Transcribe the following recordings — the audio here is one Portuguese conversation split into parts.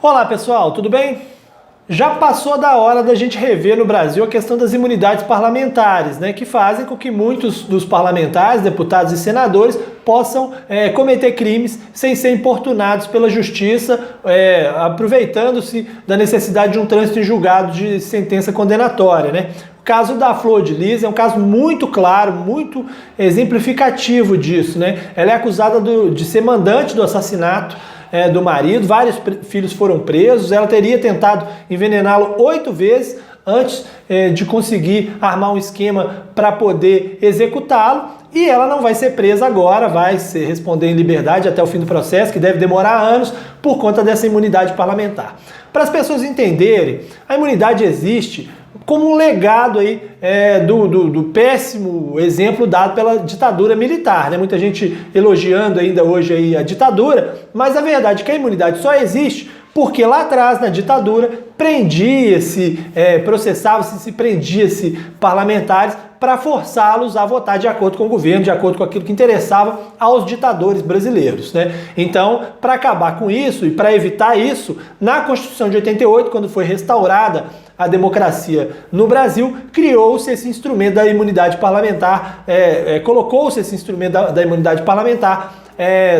Olá pessoal, tudo bem? Já passou da hora da gente rever no Brasil a questão das imunidades parlamentares, né, que fazem com que muitos dos parlamentares, deputados e senadores possam cometer crimes sem ser importunados pela justiça, aproveitando-se da necessidade de um trânsito em julgado de sentença condenatória, né? O caso da Flor de Lis é um caso muito claro, muito exemplificativo disso, né? Ela é acusada de ser mandante do assassinato do marido, vários filhos foram presos, ela teria tentado envenená-lo 8 vezes antes de conseguir armar um esquema para poder executá-lo, e ela não vai ser presa agora, vai responder em liberdade até o fim do processo, que deve demorar anos por conta dessa imunidade parlamentar. Para as pessoas entenderem, a imunidade existe como um legado aí do péssimo exemplo dado pela ditadura militar, né? Muita gente elogiando ainda hoje aí a ditadura, mas a verdade é que a imunidade só existe porque lá atrás, na ditadura, prendia-se, processava-se, se prendia-se parlamentares para forçá-los a votar de acordo com o governo, de acordo com aquilo que interessava aos ditadores brasileiros, né? Então, para acabar com isso e para evitar isso, na Constituição de 88, quando foi restaurada a democracia no Brasil, criou-se esse instrumento da imunidade parlamentar, colocou-se esse instrumento da imunidade parlamentar,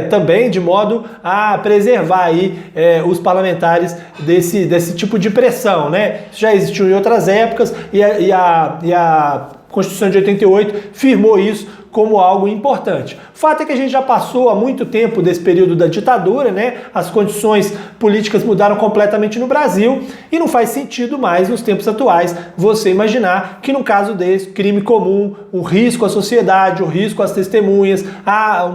também de modo a preservar aí os parlamentares desse tipo de pressão, né? Isso já existiu em outras épocas e a Constituição de 88 firmou isso como algo importante. O fato é que a gente já passou há muito tempo desse período da ditadura, né? As condições políticas mudaram completamente no Brasil e não faz sentido mais, nos tempos atuais, você imaginar que, no caso desse crime comum, o risco à sociedade, o risco às testemunhas, há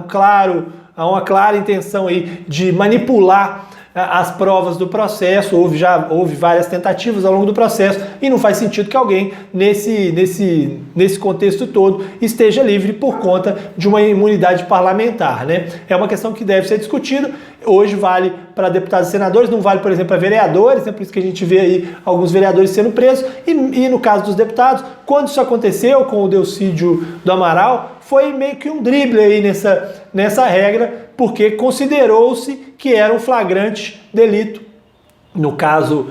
uma clara intenção aí de manipular as provas do processo. Houve várias tentativas ao longo do processo e não faz sentido que alguém nesse contexto todo esteja livre por conta de uma imunidade parlamentar, né? É uma questão que deve ser discutida. Hoje vale para deputados e senadores, não vale, por exemplo, para vereadores, né? Por isso que a gente vê aí alguns vereadores sendo presos. E no caso dos deputados, quando isso aconteceu com o Delcídio do Amaral, foi meio que um drible aí nessa regra, porque considerou-se que era um flagrante delito. No caso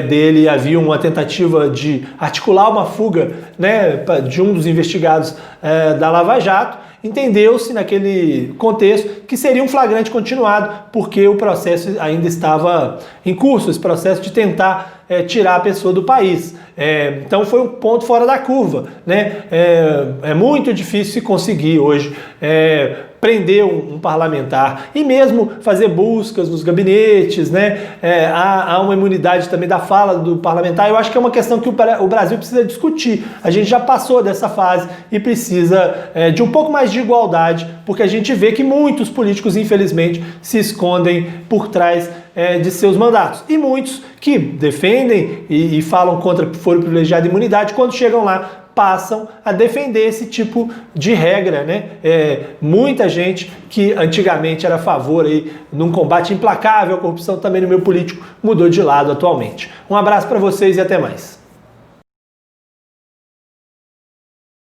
dele, havia uma tentativa de articular uma fuga, né, de um dos investigados da Lava Jato. Entendeu-se naquele contexto que seria um flagrante continuado, porque o processo ainda estava em curso, esse processo de tentar tirar a pessoa do país. Então foi um ponto fora da curva, né? É muito difícil se conseguir hoje prender um parlamentar e mesmo fazer buscas nos gabinetes, né? Há uma imunidade também da fala do parlamentar. Eu acho que é uma questão que o Brasil precisa discutir. A gente já passou dessa fase e precisa de um pouco mais de igualdade, porque a gente vê que muitos políticos, infelizmente, se escondem por trás de seus mandatos. E muitos que defendem e falam contra foro privilegiado e imunidade, quando chegam lá, passam a defender esse tipo de regra, né? Muita gente que antigamente era a favor aí num combate implacável à corrupção também no meio político mudou de lado atualmente. Um abraço para vocês e até mais.